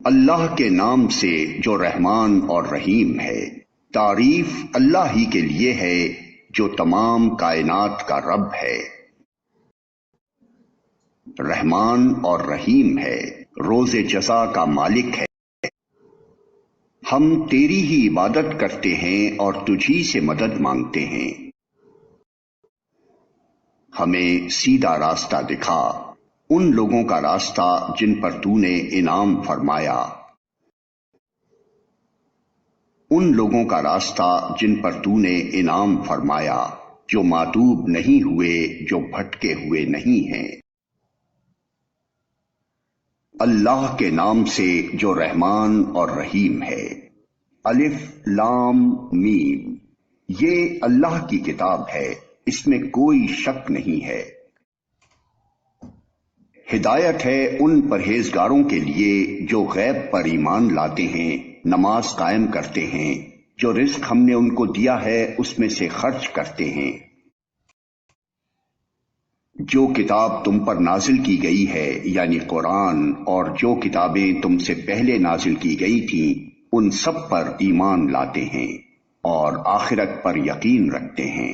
اللہ کے نام سے جو رحمان اور رحیم ہے۔ تعریف اللہ ہی کے لیے ہے جو تمام کائنات کا رب ہے، رحمان اور رحیم ہے، روز جزا کا مالک ہے۔ ہم تیری ہی عبادت کرتے ہیں اور تجھی سے مدد مانگتے ہیں۔ ہمیں سیدھا راستہ دکھا، ان لوگوں کا راستہ جن پر تو نے انعام فرمایا، ان لوگوں کا راستہ جن پر تو نے انعام فرمایا، جو ماتوب نہیں ہوئے، جو بھٹکے ہوئے نہیں ہیں۔ اللہ کے نام سے جو رحمان اور رحیم ہے۔ الف لام میم، یہ اللہ کی کتاب ہے، اس میں کوئی شک نہیں ہے۔ ہدایت ہے ان پرہیزگاروں کے لیے جو غیب پر ایمان لاتے ہیں، نماز قائم کرتے ہیں، جو رزق ہم نے ان کو دیا ہے اس میں سے خرچ کرتے ہیں۔ جو کتاب تم پر نازل کی گئی ہے یعنی قرآن، اور جو کتابیں تم سے پہلے نازل کی گئی تھیں، ان سب پر ایمان لاتے ہیں اور آخرت پر یقین رکھتے ہیں۔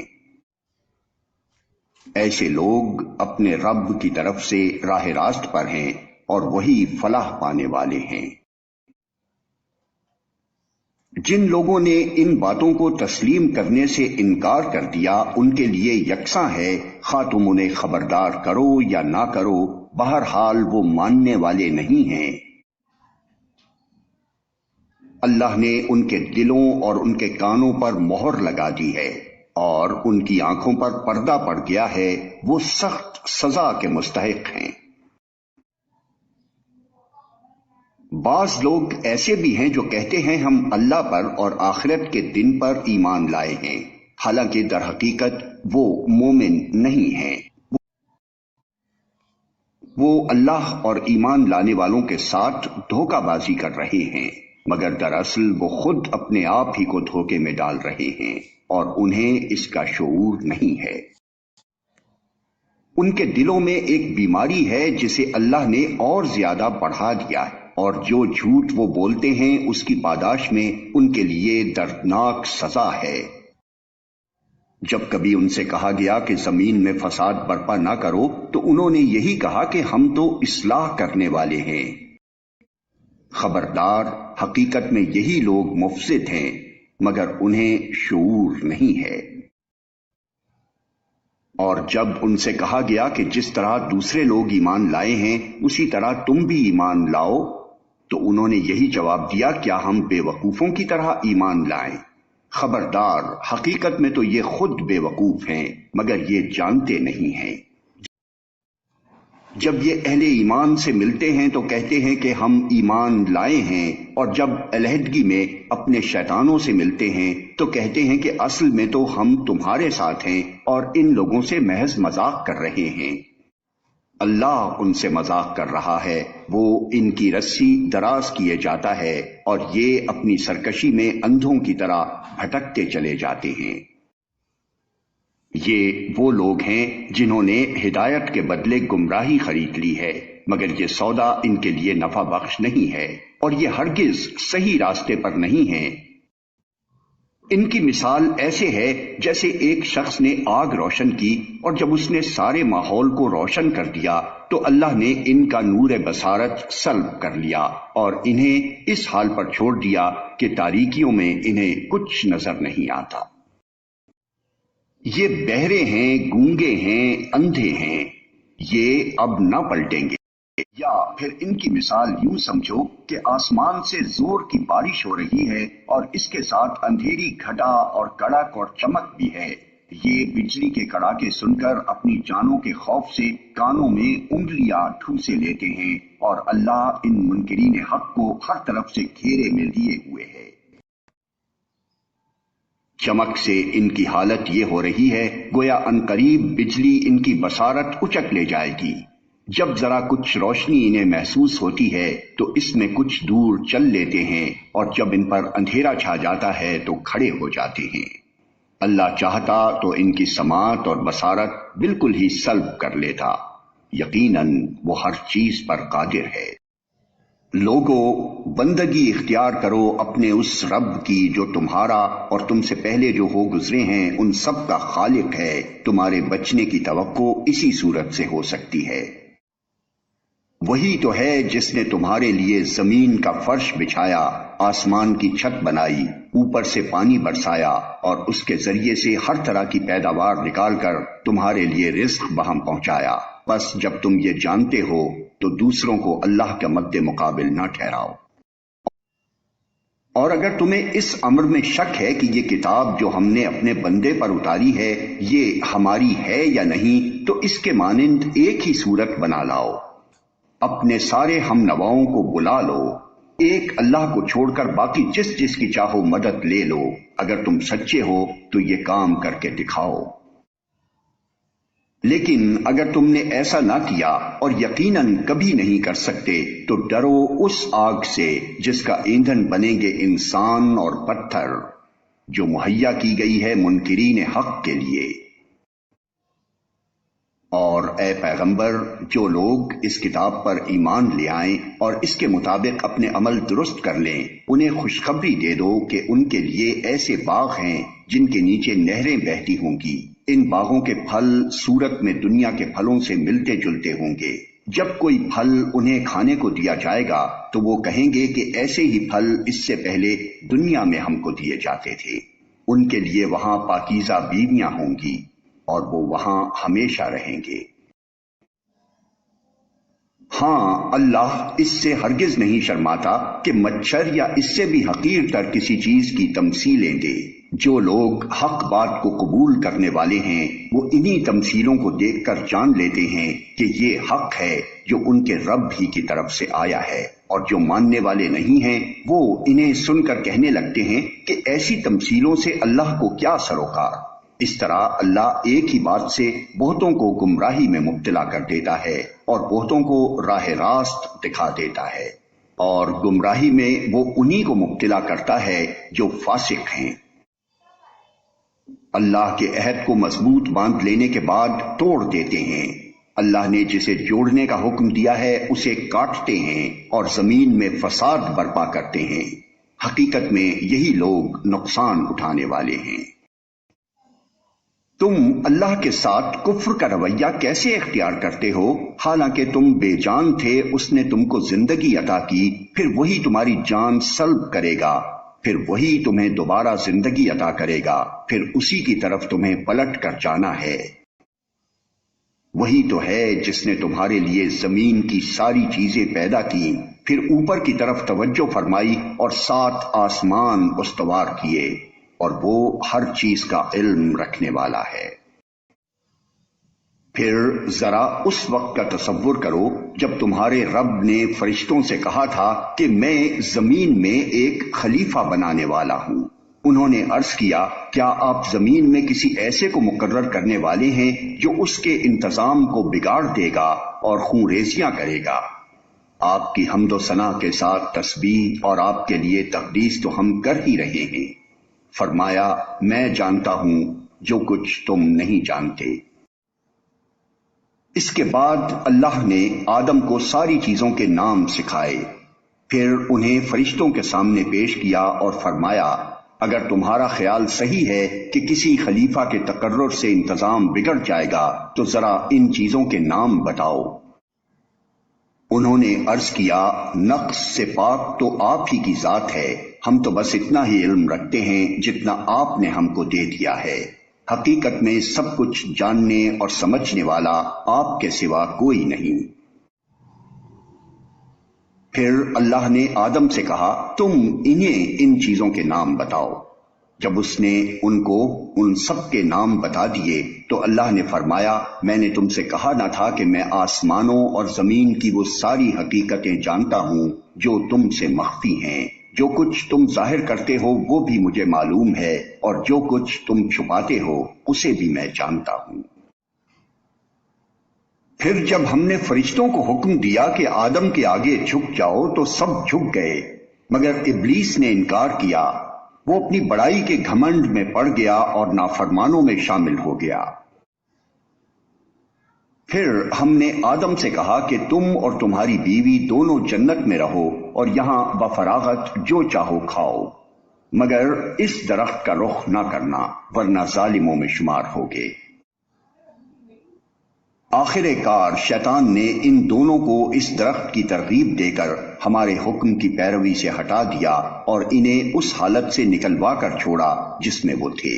ایسے لوگ اپنے رب کی طرف سے راہ راست پر ہیں اور وہی فلاح پانے والے ہیں۔ جن لوگوں نے ان باتوں کو تسلیم کرنے سے انکار کر دیا، ان کے لیے یکساں ہے، خواہ تم انہیں خبردار کرو یا نہ کرو، بہرحال وہ ماننے والے نہیں ہیں۔ اللہ نے ان کے دلوں اور ان کے کانوں پر مہر لگا دی ہے اور ان کی آنکھوں پر پردہ پڑ گیا ہے، وہ سخت سزا کے مستحق ہیں۔ بعض لوگ ایسے بھی ہیں جو کہتے ہیں ہم اللہ پر اور آخرت کے دن پر ایمان لائے ہیں، حالانکہ در حقیقت وہ مومن نہیں ہیں۔ وہ اللہ اور ایمان لانے والوں کے ساتھ دھوکہ بازی کر رہے ہیں، مگر دراصل وہ خود اپنے آپ ہی کو دھوکے میں ڈال رہے ہیں اور انہیں اس کا شعور نہیں ہے۔ ان کے دلوں میں ایک بیماری ہے جسے اللہ نے اور زیادہ بڑھا دیا ہے، اور جو جھوٹ وہ بولتے ہیں اس کی پاداش میں ان کے لیے دردناک سزا ہے۔ جب کبھی ان سے کہا گیا کہ زمین میں فساد برپا نہ کرو تو انہوں نے یہی کہا کہ ہم تو اصلاح کرنے والے ہیں۔ خبردار، حقیقت میں یہی لوگ مفسد ہیں، مگر انہیں شعور نہیں ہے۔ اور جب ان سے کہا گیا کہ جس طرح دوسرے لوگ ایمان لائے ہیں اسی طرح تم بھی ایمان لاؤ، تو انہوں نے یہی جواب دیا، کیا ہم بے وقوفوں کی طرح ایمان لائیں؟ خبردار، حقیقت میں تو یہ خود بے وقوف ہیں، مگر یہ جانتے نہیں ہیں۔ جب یہ اہل ایمان سے ملتے ہیں تو کہتے ہیں کہ ہم ایمان لائے ہیں، اور جب علیحدگی میں اپنے شیطانوں سے ملتے ہیں تو کہتے ہیں کہ اصل میں تو ہم تمہارے ساتھ ہیں اور ان لوگوں سے محض مذاق کر رہے ہیں۔ اللہ ان سے مذاق کر رہا ہے، وہ ان کی رسی دراز کیے جاتا ہے اور یہ اپنی سرکشی میں اندھوں کی طرح بھٹکتے چلے جاتے ہیں۔ یہ وہ لوگ ہیں جنہوں نے ہدایت کے بدلے گمراہی خرید لی ہے، مگر یہ سودا ان کے لیے نفع بخش نہیں ہے اور یہ ہرگز صحیح راستے پر نہیں ہیں۔ ان کی مثال ایسے ہے جیسے ایک شخص نے آگ روشن کی اور جب اس نے سارے ماحول کو روشن کر دیا تو اللہ نے ان کا نور بصارت سلب کر لیا اور انہیں اس حال پر چھوڑ دیا کہ تاریکیوں میں انہیں کچھ نظر نہیں آتا۔ یہ بہرے ہیں، گونگے ہیں، اندھے ہیں، یہ اب نہ پلٹیں گے۔ یا پھر ان کی مثال یوں سمجھو کہ آسمان سے زور کی بارش ہو رہی ہے اور اس کے ساتھ اندھیری گھٹا اور کڑک اور چمک بھی ہے۔ یہ بجلی کے کڑاکے سن کر اپنی جانوں کے خوف سے کانوں میں انگلیاں ٹھوسے لیتے ہیں، اور اللہ ان منکرین حق کو ہر طرف سے گھیرے میں لیے ہوئے ہے۔ چمک سے ان کی حالت یہ ہو رہی ہے گویا عنقریب بجلی ان کی بصارت اچک لے جائے گی۔ جب ذرا کچھ روشنی انہیں محسوس ہوتی ہے تو اس میں کچھ دور چل لیتے ہیں، اور جب ان پر اندھیرا چھا جاتا ہے تو کھڑے ہو جاتے ہیں۔ اللہ چاہتا تو ان کی سماعت اور بصارت بالکل ہی سلب کر لیتا، یقیناً وہ ہر چیز پر قادر ہے۔ لوگو، بندگی اختیار کرو اپنے اس رب کی جو تمہارا اور تم سے پہلے جو ہو گزرے ہیں ان سب کا خالق ہے. تمہارے بچنے کی توقع اسی صورت سے ہو سکتی ہے. وہی تو ہے جس نے تمہارے لیے زمین کا فرش بچھایا، آسمان کی چھت بنائی، اوپر سے پانی برسایا اور اس کے ذریعے سے ہر طرح کی پیداوار نکال کر تمہارے لیے رزق بہم پہنچایا. بس جب تم یہ جانتے ہو تو دوسروں کو اللہ کے مد مقابل نہ ٹھہراؤ. اور اگر تمہیں اس امر میں شک ہے کہ یہ کتاب جو ہم نے اپنے بندے پر اتاری ہے یہ ہماری ہے یا نہیں، تو اس کے مانند ایک ہی صورت بنا لاؤ. اپنے سارے ہم نواؤں کو بلا لو، ایک اللہ کو چھوڑ کر باقی جس جس کی چاہو مدد لے لو. اگر تم سچے ہو تو یہ کام کر کے دکھاؤ. لیکن اگر تم نے ایسا نہ کیا اور یقیناً کبھی نہیں کر سکتے تو ڈرو اس آگ سے جس کا ایندھن بنیں گے انسان اور پتھر، جو مہیا کی گئی ہے منکرین حق کے لیے. اور اے پیغمبر، جو لوگ اس کتاب پر ایمان لے آئیں اور اس کے مطابق اپنے عمل درست کر لیں، انہیں خوشخبری دے دو کہ ان کے لیے ایسے باغ ہیں جن کے نیچے نہریں بہتی ہوں گی. ان باغوں کے پھل صورت میں دنیا کے پھلوں سے ملتے جلتے ہوں گے. جب کوئی پھل انہیں کھانے کو دیا جائے گا تو وہ کہیں گے کہ ایسے ہی پھل اس سے پہلے دنیا میں ہم کو دیے جاتے تھے. ان کے لیے وہاں پاکیزہ بیویاں ہوں گی اور وہ وہاں ہمیشہ رہیں گے. ہاں، اللہ اس سے ہرگز نہیں شرماتا کہ مچھر یا اس سے بھی حقیر تر کسی چیز کی تمثیلیں دے. جو لوگ حق بات کو قبول کرنے والے ہیں وہ انہی تمثیلوں کو دیکھ کر جان لیتے ہیں کہ یہ حق ہے جو ان کے رب ہی کی طرف سے آیا ہے. اور جو ماننے والے نہیں ہیں وہ انہیں سن کر کہنے لگتے ہیں کہ ایسی تمثیلوں سے اللہ کو کیا سروکار. اس طرح اللہ ایک ہی بات سے بہتوں کو گمراہی میں مبتلا کر دیتا ہے اور بہتوں کو راہ راست دکھا دیتا ہے. اور گمراہی میں وہ انہی کو مبتلا کرتا ہے جو فاسق ہیں. اللہ کے عہد کو مضبوط باندھ لینے کے بعد توڑ دیتے ہیں. اللہ نے جسے جوڑنے کا حکم دیا ہے اسے کاٹتے ہیں اور زمین میں فساد برپا کرتے ہیں. حقیقت میں یہی لوگ نقصان اٹھانے والے ہیں. تم اللہ کے ساتھ کفر کا رویہ کیسے اختیار کرتے ہو حالانکہ تم بے جان تھے، اس نے تم کو زندگی عطا کی، پھر وہی تمہاری جان سلب کرے گا، پھر وہی تمہیں دوبارہ زندگی عطا کرے گا، پھر اسی کی طرف تمہیں پلٹ کر جانا ہے. وہی تو ہے جس نے تمہارے لیے زمین کی ساری چیزیں پیدا کی، پھر اوپر کی طرف توجہ فرمائی اور 7 آسمان استوار کیے، اور وہ ہر چیز کا علم رکھنے والا ہے. پھر ذرا اس وقت کا تصور کرو جب تمہارے رب نے فرشتوں سے کہا تھا کہ میں زمین میں ایک خلیفہ بنانے والا ہوں. انہوں نے عرض کیا کیا آپ زمین میں کسی ایسے کو مقرر کرنے والے ہیں جو اس کے انتظام کو بگاڑ دے گا اور خون ریزیاں کرے گا. آپ کی حمد و ثنا کے ساتھ تسبیح اور آپ کے لیے تقدیس تو ہم کر ہی رہے ہیں. فرمایا میں جانتا ہوں جو کچھ تم نہیں جانتے. اس کے بعد اللہ نے آدم کو ساری چیزوں کے نام سکھائے، پھر انہیں فرشتوں کے سامنے پیش کیا اور فرمایا اگر تمہارا خیال صحیح ہے کہ کسی خلیفہ کے تقرر سے انتظام بگڑ جائے گا تو ذرا ان چیزوں کے نام بتاؤ. انہوں نے عرض کیا نقص سے پاک تو آپ ہی کی ذات ہے، ہم تو بس اتنا ہی علم رکھتے ہیں جتنا آپ نے ہم کو دے دیا ہے. حقیقت میں سب کچھ جاننے اور سمجھنے والا آپ کے سوا کوئی نہیں. پھر اللہ نے آدم سے کہا تم انہیں ان چیزوں کے نام بتاؤ. جب اس نے ان کو ان سب کے نام بتا دیے تو اللہ نے فرمایا میں نے تم سے کہا نہ تھا کہ میں آسمانوں اور زمین کی وہ ساری حقیقتیں جانتا ہوں جو تم سے مخفی ہیں. جو کچھ تم ظاہر کرتے ہو وہ بھی مجھے معلوم ہے اور جو کچھ تم چھپاتے ہو اسے بھی میں جانتا ہوں. پھر جب ہم نے فرشتوں کو حکم دیا کہ آدم کے آگے جھک جاؤ تو سب جھک گئے مگر ابلیس نے انکار کیا. وہ اپنی بڑائی کے گھمنڈ میں پڑ گیا اور نافرمانوں میں شامل ہو گیا. پھر ہم نے آدم سے کہا کہ تم اور تمہاری بیوی دونوں جنت میں رہو اور یہاں بفراغت جو چاہو کھاؤ، مگر اس درخت کا رخ نہ کرنا ورنہ ظالموں میں شمار ہوگے۔ آخر کار شیطان نے ان دونوں کو اس درخت کی ترغیب دے کر ہمارے حکم کی پیروی سے ہٹا دیا اور انہیں اس حالت سے نکلوا کر چھوڑا جس میں وہ تھے۔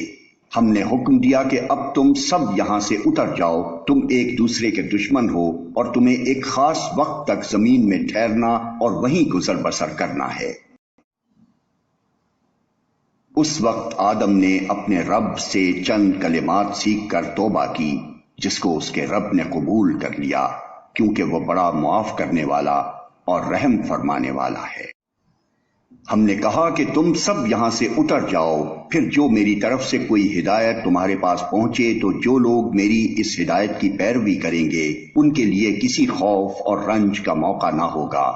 ہم نے حکم دیا کہ اب تم سب یہاں سے اتر جاؤ، تم ایک دوسرے کے دشمن ہو اور تمہیں ایک خاص وقت تک زمین میں ٹھہرنا اور وہیں گزر بسر کرنا ہے۔ اس وقت آدم نے اپنے رب سے چند کلمات سیکھ کر توبہ کی، جس کو اس کے رب نے قبول کر لیا، کیونکہ وہ بڑا معاف کرنے والا اور رحم فرمانے والا ہے۔ ہم نے کہا کہ تم سب یہاں سے اتر جاؤ، پھر جو میری طرف سے کوئی ہدایت تمہارے پاس پہنچے تو جو لوگ میری اس ہدایت کی پیروی کریں گے ان کے لیے کسی خوف اور رنج کا موقع نہ ہوگا،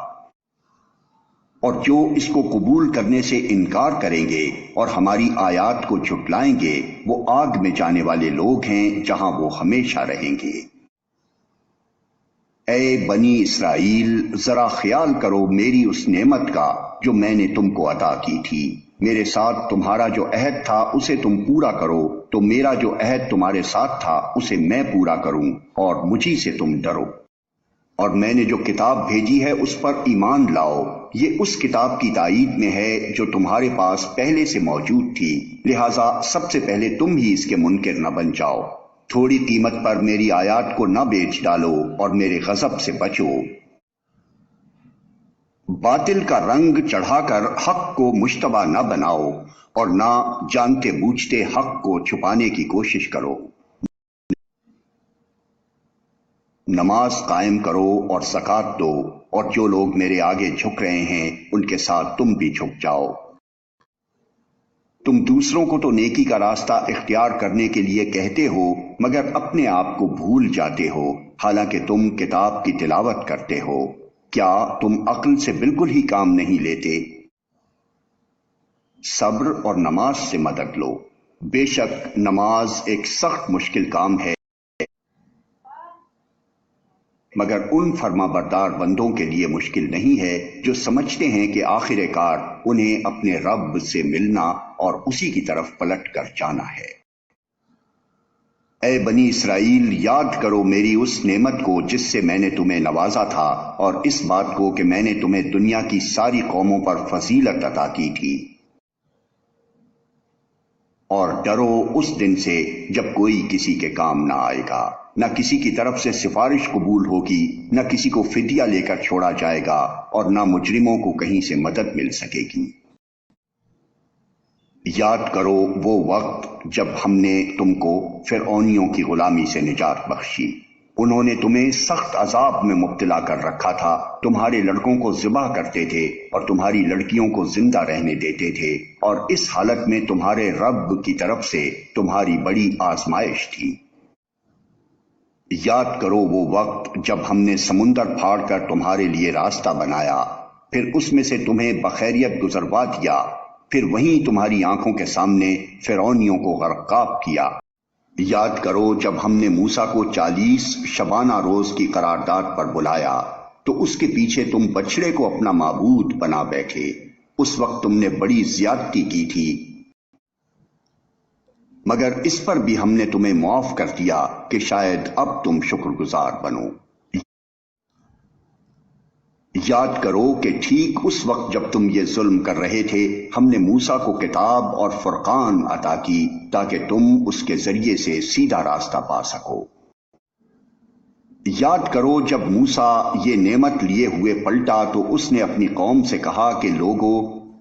اور جو اس کو قبول کرنے سے انکار کریں گے اور ہماری آیات کو جھٹلائیں گے وہ آگ میں جانے والے لوگ ہیں جہاں وہ ہمیشہ رہیں گے۔ اے بنی اسرائیل، ذرا خیال کرو میری اس نعمت کا جو میں نے تم کو عطا کی تھی۔ میرے ساتھ تمہارا جو عہد تھا اسے تم پورا کرو، تو میرا جو عہد تمہارے ساتھ تھا اسے میں پورا کروں، اور مجھی سے تم ڈرو۔ اور میں نے جو کتاب بھیجی ہے اس پر ایمان لاؤ، یہ اس کتاب کی تائید میں ہے جو تمہارے پاس پہلے سے موجود تھی، لہٰذا سب سے پہلے تم ہی اس کے منکر نہ بن جاؤ۔ تھوڑی قیمت پر میری آیات کو نہ بیچ ڈالو اور میرے غضب سے بچو۔ باطل کا رنگ چڑھا کر حق کو مشتبہ نہ بناؤ اور نہ جانتے بوجھتے حق کو چھپانے کی کوشش کرو۔ نماز قائم کرو اور زکوٰۃ دو، اور جو لوگ میرے آگے جھک رہے ہیں ان کے ساتھ تم بھی جھک جاؤ۔ تم دوسروں کو تو نیکی کا راستہ اختیار کرنے کے لیے کہتے ہو مگر اپنے آپ کو بھول جاتے ہو، حالانکہ تم کتاب کی تلاوت کرتے ہو۔ کیا تم عقل سے بالکل ہی کام نہیں لیتے؟ صبر اور نماز سے مدد لو، بے شک نماز ایک سخت مشکل کام ہے، مگر ان فرما بردار بندوں کے لیے مشکل نہیں ہے جو سمجھتے ہیں کہ آخر کار انہیں اپنے رب سے ملنا اور اسی کی طرف پلٹ کر جانا ہے۔ اے بنی اسرائیل، یاد کرو میری اس نعمت کو جس سے میں نے تمہیں نوازا تھا، اور اس بات کو کہ میں نے تمہیں دنیا کی ساری قوموں پر فضیلت عطا کی تھی۔ اور ڈرو اس دن سے جب کوئی کسی کے کام نہ آئے گا، نہ کسی کی طرف سے سفارش قبول ہوگی، نہ کسی کو فدیہ لے کر چھوڑا جائے گا، اور نہ مجرموں کو کہیں سے مدد مل سکے گی۔ یاد کرو وہ وقت جب ہم نے تم کو فرعونیوں کی غلامی سے نجات بخشی۔ انہوں نے تمہیں سخت عذاب میں مبتلا کر رکھا تھا، تمہارے لڑکوں کو ذبح کرتے تھے اور تمہاری لڑکیوں کو زندہ رہنے دیتے تھے، اور اس حالت میں تمہارے رب کی طرف سے تمہاری بڑی آزمائش تھی۔ یاد کرو وہ وقت جب ہم نے سمندر پھاڑ کر تمہارے لیے راستہ بنایا، پھر اس میں سے تمہیں بخیریت گزروا دیا، پھر وہیں تمہاری آنکھوں کے سامنے فرعونیوں کو غرقاب کیا۔ یاد کرو جب ہم نے موسیٰ کو 40 شبانہ روز کی قرارداد پر بلایا تو اس کے پیچھے تم بچڑے کو اپنا معبود بنا بیٹھے، اس وقت تم نے بڑی زیادتی کی تھی، مگر اس پر بھی ہم نے تمہیں معاف کر دیا کہ شاید اب تم شکر گزار بنو۔ یاد کرو کہ ٹھیک اس وقت جب تم یہ ظلم کر رہے تھے ہم نے موسیٰ کو کتاب اور فرقان عطا کی تاکہ تم اس کے ذریعے سے سیدھا راستہ پا سکو۔ یاد کرو جب موسیٰ یہ نعمت لیے ہوئے پلٹا تو اس نے اپنی قوم سے کہا کہ لوگو،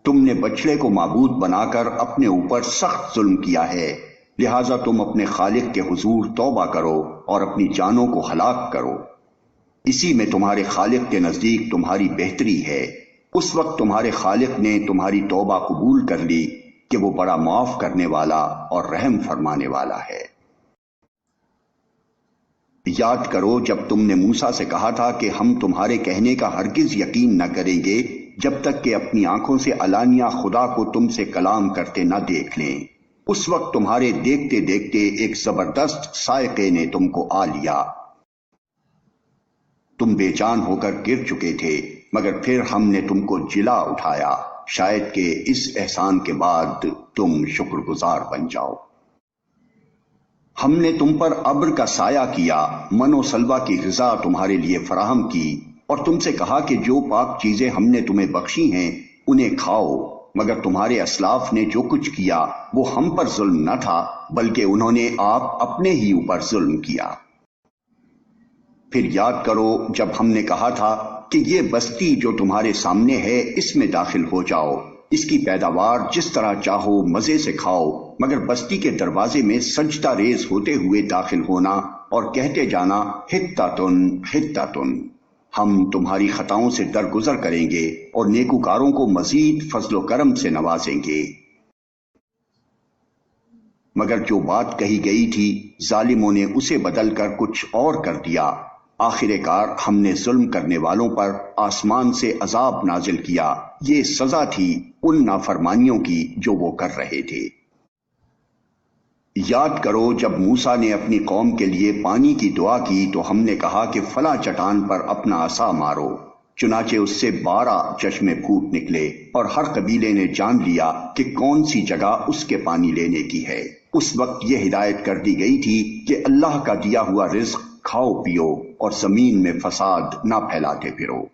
تم نے بچڑے کو معبود بنا کر اپنے اوپر سخت ظلم کیا ہے، لہٰذا تم اپنے خالق کے حضور توبہ کرو اور اپنی جانوں کو ہلاک کرو، اسی میں تمہارے خالق کے نزدیک تمہاری بہتری ہے۔ اس وقت تمہارے خالق نے تمہاری توبہ قبول کر لی کہ وہ بڑا معاف کرنے والا اور رحم فرمانے والا ہے۔ یاد کرو جب تم نے موسیٰ سے کہا تھا کہ ہم تمہارے کہنے کا ہرگز یقین نہ کریں گے جب تک کہ اپنی آنکھوں سے علانیہ خدا کو تم سے کلام کرتے نہ دیکھ لیں۔ اس وقت تمہارے دیکھتے دیکھتے ایک زبردست صاعقے نے تم کو آ لیا۔ تم بے جان ہو کر گر چکے تھے، مگر پھر ہم نے تم کو جلا اٹھایا، شاید کہ اس احسان کے بعد تم شکر گزار بن جاؤ۔ ہم نے تم پر ابر کا سایہ کیا، من و سلوہ کی غذا تمہارے لیے فراہم کی، اور تم سے کہا کہ جو پاک چیزیں ہم نے تمہیں بخشی ہیں انہیں کھاؤ، مگر تمہارے اسلاف نے جو کچھ کیا وہ ہم پر ظلم نہ تھا، بلکہ انہوں نے آپ اپنے ہی اوپر ظلم کیا۔ پھر یاد کرو جب ہم نے کہا تھا کہ یہ بستی جو تمہارے سامنے ہے اس میں داخل ہو جاؤ، اس کی پیداوار جس طرح چاہو مزے سے کھاؤ، مگر بستی کے دروازے میں سجدہ ریز ہوتے ہوئے داخل ہونا اور کہتے جانا حتۃ حتۃ، ہم تمہاری خطاؤں سے درگزر کریں گے اور نیکوکاروں کو مزید فضل و کرم سے نوازیں گے۔ مگر جو بات کہی گئی تھی ظالموں نے اسے بدل کر کچھ اور کر دیا، آخر کار ہم نے ظلم کرنے والوں پر آسمان سے عذاب نازل کیا، یہ سزا تھی ان نافرمانیوں کی جو وہ کر رہے تھے۔ یاد کرو جب موسیٰ نے اپنی قوم کے لیے پانی کی دعا کی تو ہم نے کہا کہ فلاں چٹان پر اپنا عصا مارو، چنانچہ اس سے 12 چشمے پھوٹ نکلے، اور ہر قبیلے نے جان لیا کہ کون سی جگہ اس کے پانی لینے کی ہے۔ اس وقت یہ ہدایت کر دی گئی تھی کہ اللہ کا دیا ہوا رزق کھاؤ پیو اور زمین میں فساد نہ پھیلاتے پھرو۔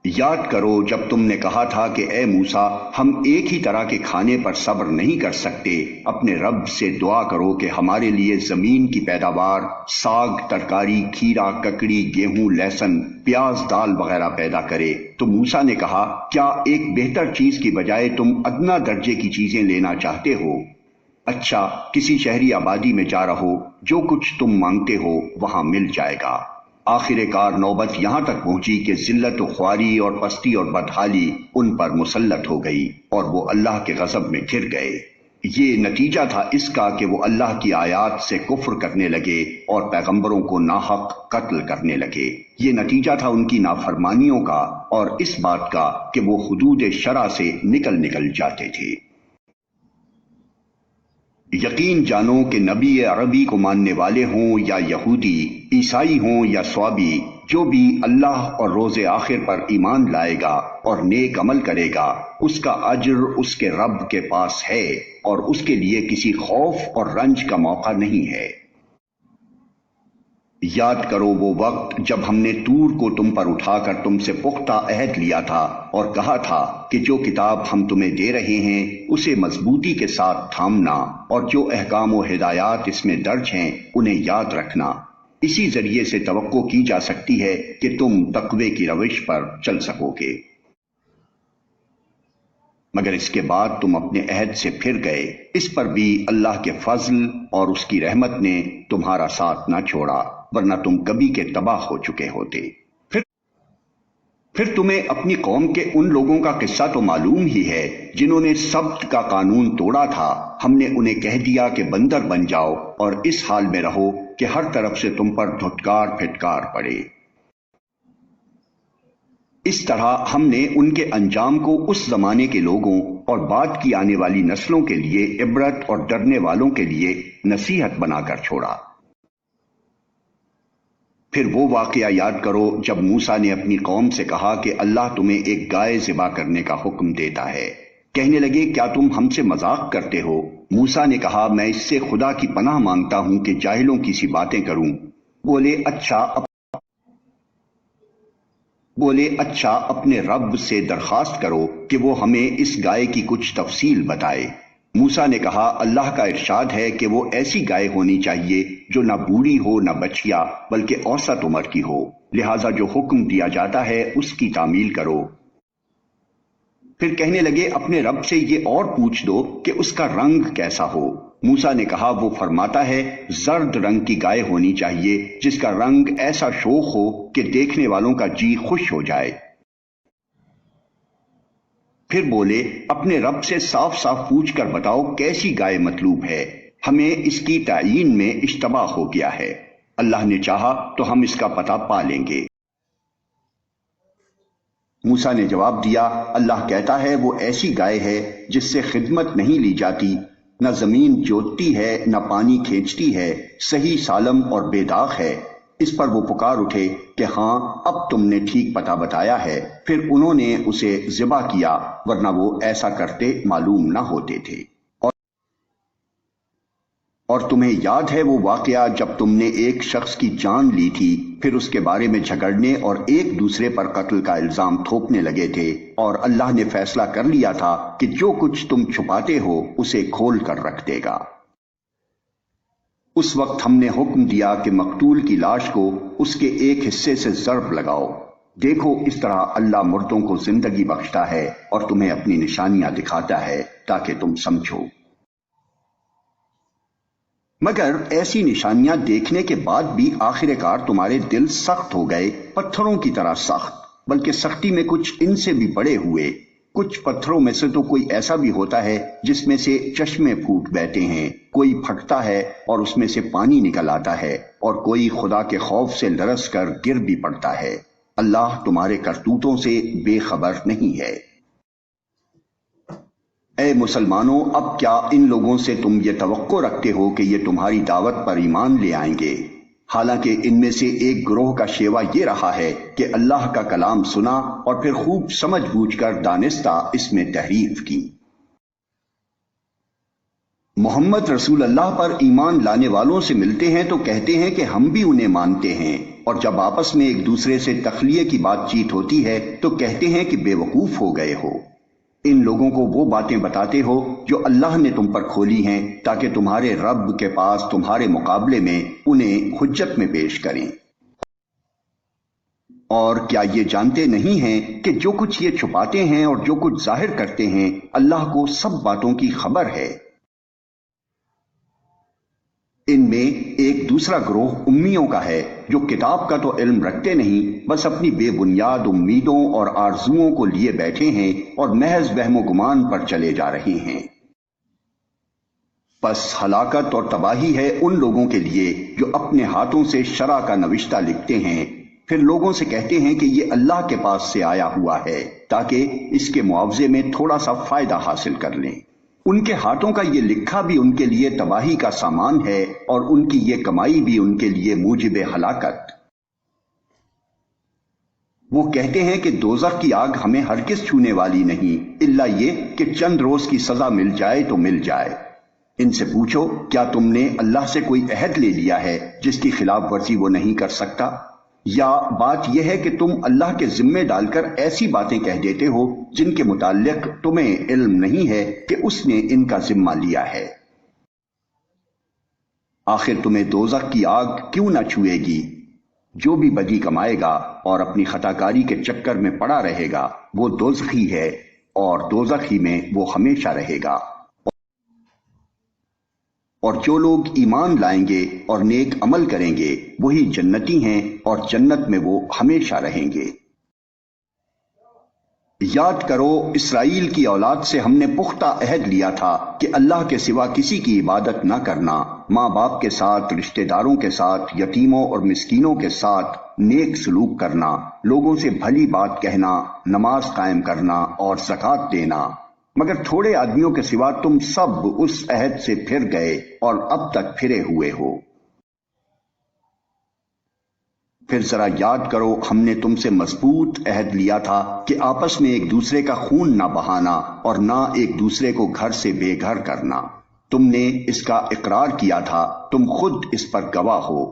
یاد کرو جب تم نے کہا تھا کہ اے موسیٰ ہم ایک ہی طرح کے کھانے پر صبر نہیں کر سکتے، اپنے رب سے دعا کرو کہ ہمارے لیے زمین کی پیداوار، ساگ، ترکاری، کھیرا، ککڑی، گیہوں، لہسن، پیاز، دال وغیرہ پیدا کرے۔ تو موسیٰ نے کہا کیا ایک بہتر چیز کی بجائے تم ادنا درجے کی چیزیں لینا چاہتے ہو؟ اچھا کسی شہری آبادی میں جا رہو، جو کچھ تم مانگتے ہو وہاں مل جائے گا۔ آخر کار نوبت یہاں تک پہنچی کہ ذلت و خواری اور پستی اور بدحالی ان پر مسلط ہو گئی اور وہ اللہ کے غضب میں گر گئے۔ یہ نتیجہ تھا اس کا کہ وہ اللہ کی آیات سے کفر کرنے لگے اور پیغمبروں کو ناحق قتل کرنے لگے۔ یہ نتیجہ تھا ان کی نافرمانیوں کا اور اس بات کا کہ وہ حدود شرع سے نکل جاتے تھے۔ یقین جانو کہ نبی عربی کو ماننے والے ہوں یا یہودی، عیسائی ہوں یا صوابی، جو بھی اللہ اور روز آخر پر ایمان لائے گا اور نیک عمل کرے گا، اس کا اجر اس کے رب کے پاس ہے اور اس کے لیے کسی خوف اور رنج کا موقع نہیں ہے۔ یاد کرو وہ وقت جب ہم نے طور کو تم پر اٹھا کر تم سے پختہ عہد لیا تھا اور کہا تھا کہ جو کتاب ہم تمہیں دے رہے ہیں اسے مضبوطی کے ساتھ تھامنا اور جو احکام و ہدایات اس میں درج ہیں انہیں یاد رکھنا، اسی ذریعے سے توقع کی جا سکتی ہے کہ تم تقوی کی روش پر چل سکو گے۔ مگر اس کے بعد تم اپنے عہد سے پھر گئے، اس پر بھی اللہ کے فضل اور اس کی رحمت نے تمہارا ساتھ نہ چھوڑا، ورنہ تم کبھی کے تباہ ہو چکے ہوتے۔ پھر تمہیں اپنی قوم کے ان لوگوں کا قصہ تو معلوم ہی ہے جنہوں نے سبت کا قانون توڑا تھا۔ ہم نے انہیں کہہ دیا کہ بندر بن جاؤ اور اس حال میں رہو کہ ہر طرف سے تم پر دھتکار پھٹکار پڑے۔ اس طرح ہم نے ان کے انجام کو اس زمانے کے لوگوں اور بعد کی آنے والی نسلوں کے لیے عبرت اور ڈرنے والوں کے لیے نصیحت بنا کر چھوڑا۔ پھر وہ واقعہ یاد کرو جب موسیٰ نے اپنی قوم سے کہا کہ اللہ تمہیں ایک گائے ذبح کرنے کا حکم دیتا ہے۔ کہنے لگے کیا تم ہم سے مذاق کرتے ہو؟ موسیٰ نے کہا میں اس سے خدا کی پناہ مانگتا ہوں کہ جاہلوں کی سی باتیں کروں۔ بولے اچھا اپنے رب سے درخواست کرو کہ وہ ہمیں اس گائے کی کچھ تفصیل بتائے۔ موسیٰ نے کہا اللہ کا ارشاد ہے کہ وہ ایسی گائے ہونی چاہیے جو نہ بوڑھی ہو نہ بچیا بلکہ اوسط عمر کی ہو، لہٰذا جو حکم دیا جاتا ہے اس کی تعمیل کرو۔ پھر کہنے لگے اپنے رب سے یہ اور پوچھ دو کہ اس کا رنگ کیسا ہو۔ موسیٰ نے کہا وہ فرماتا ہے زرد رنگ کی گائے ہونی چاہیے جس کا رنگ ایسا شوخ ہو کہ دیکھنے والوں کا جی خوش ہو جائے۔ پھر بولے اپنے رب سے صاف صاف پوچھ کر بتاؤ کیسی گائے مطلوب ہے، ہمیں اس کی تعیین میں اشتباہ ہو گیا ہے، اللہ نے چاہا تو ہم اس کا پتہ پا لیں گے۔ موسیٰ نے جواب دیا اللہ کہتا ہے وہ ایسی گائے ہے جس سے خدمت نہیں لی جاتی، نہ زمین جوتتی ہے نہ پانی کھینچتی ہے، صحیح سالم اور بے داغ ہے۔ اس پر وہ پکار اٹھے کہ ہاں اب تم نے ٹھیک پتہ بتایا ہے، پھر انہوں نے اسے ذبح کیا، ورنہ وہ ایسا کرتے معلوم نہ ہوتے تھے۔ اور تمہیں یاد ہے وہ واقعہ جب تم نے ایک شخص کی جان لی تھی، پھر اس کے بارے میں جھگڑنے اور ایک دوسرے پر قتل کا الزام تھوپنے لگے تھے، اور اللہ نے فیصلہ کر لیا تھا کہ جو کچھ تم چھپاتے ہو اسے کھول کر رکھ دے گا۔ اس وقت ہم نے حکم دیا کہ مقتول کی لاش کو اس کے ایک حصے سے ضرب لگاؤ۔ دیکھو اس طرح اللہ مردوں کو زندگی بخشتا ہے اور تمہیں اپنی نشانیاں دکھاتا ہے تاکہ تم سمجھو۔ مگر ایسی نشانیاں دیکھنے کے بعد بھی آخر کار تمہارے دل سخت ہو گئے، پتھروں کی طرح سخت، بلکہ سختی میں کچھ ان سے بھی بڑے ہوئے۔ کچھ پتھروں میں سے تو کوئی ایسا بھی ہوتا ہے جس میں سے چشمے پھوٹ بہتے ہیں، کوئی پھٹتا ہے اور اس میں سے پانی نکل آتا ہے، اور کوئی خدا کے خوف سے لرز کر گر بھی پڑتا ہے۔ اللہ تمہارے کرتوتوں سے بے خبر نہیں ہے۔ اے مسلمانوں، اب کیا ان لوگوں سے تم یہ توقع رکھتے ہو کہ یہ تمہاری دعوت پر ایمان لے آئیں گے؟ حالانکہ ان میں سے ایک گروہ کا شیوا یہ رہا ہے کہ اللہ کا کلام سنا اور پھر خوب سمجھ بوجھ کر دانستہ اس میں تحریف کی۔ محمد رسول اللہ پر ایمان لانے والوں سے ملتے ہیں تو کہتے ہیں کہ ہم بھی انہیں مانتے ہیں، اور جب آپس میں ایک دوسرے سے تخلیہ کی بات چیت ہوتی ہے تو کہتے ہیں کہ بے وقوف ہو گئے ہو۔ ان لوگوں کو وہ باتیں بتاتے ہو جو اللہ نے تم پر کھولی ہیں تاکہ تمہارے رب کے پاس تمہارے مقابلے میں انہیں حجت میں پیش کریں۔ اور کیا یہ جانتے نہیں ہیں کہ جو کچھ یہ چھپاتے ہیں اور جو کچھ ظاہر کرتے ہیں اللہ کو سب باتوں کی خبر ہے۔ ان میں ایک دوسرا گروہ امیوں کا ہے جو کتاب کا تو علم رکھتے نہیں، بس اپنی بے بنیاد امیدوں اور آرزوؤں کو لیے بیٹھے ہیں اور محض وہم و گمان پر چلے جا رہے ہیں۔ پس ہلاکت اور تباہی ہے ان لوگوں کے لیے جو اپنے ہاتھوں سے شرع کا نوشتہ لکھتے ہیں، پھر لوگوں سے کہتے ہیں کہ یہ اللہ کے پاس سے آیا ہوا ہے تاکہ اس کے معاوضے میں تھوڑا سا فائدہ حاصل کر لیں۔ ان کے ہاتھوں کا یہ لکھا بھی ان کے لیے تباہی کا سامان ہے، اور ان کی یہ کمائی بھی ان کے لیے موجب ہلاکت۔ وہ کہتے ہیں کہ دوزخ کی آگ ہمیں ہرگز چھونے والی نہیں، الا یہ کہ چند روز کی سزا مل جائے تو مل جائے۔ ان سے پوچھو کیا تم نے اللہ سے کوئی عہد لے لیا ہے جس کی خلاف ورزی وہ نہیں کر سکتا؟ یا بات یہ ہے کہ تم اللہ کے ذمے ڈال کر ایسی باتیں کہہ دیتے ہو جن کے متعلق تمہیں علم نہیں ہے کہ اس نے ان کا ذمہ لیا ہے۔ آخر تمہیں دوزخ کی آگ کیوں نہ چھوئے گی؟ جو بھی بدی کمائے گا اور اپنی خطاکاری کے چکر میں پڑا رہے گا وہ دوزخی ہے، اور دوزخ ہی میں وہ ہمیشہ رہے گا۔ اور جو لوگ ایمان لائیں گے اور نیک عمل کریں گے وہی جنتی ہیں، اور جنت میں وہ ہمیشہ رہیں گے۔ یاد کرو اسرائیل کی اولاد سے ہم نے پختہ عہد لیا تھا کہ اللہ کے سوا کسی کی عبادت نہ کرنا، ماں باپ کے ساتھ، رشتہ داروں کے ساتھ، یتیموں اور مسکینوں کے ساتھ نیک سلوک کرنا، لوگوں سے بھلی بات کہنا، نماز قائم کرنا اور زکوٰۃ دینا۔ مگر تھوڑے آدمیوں کے سوا تم سب اس عہد سے پھر گئے اور اب تک پھرے ہوئے ہو۔ پھر ذرا یاد کرو ہم نے تم سے مضبوط عہد لیا تھا کہ آپس میں ایک دوسرے کا خون نہ بہانا اور نہ ایک دوسرے کو گھر سے بے گھر کرنا۔ تم نے اس کا اقرار کیا تھا، تم خود اس پر گواہ ہو۔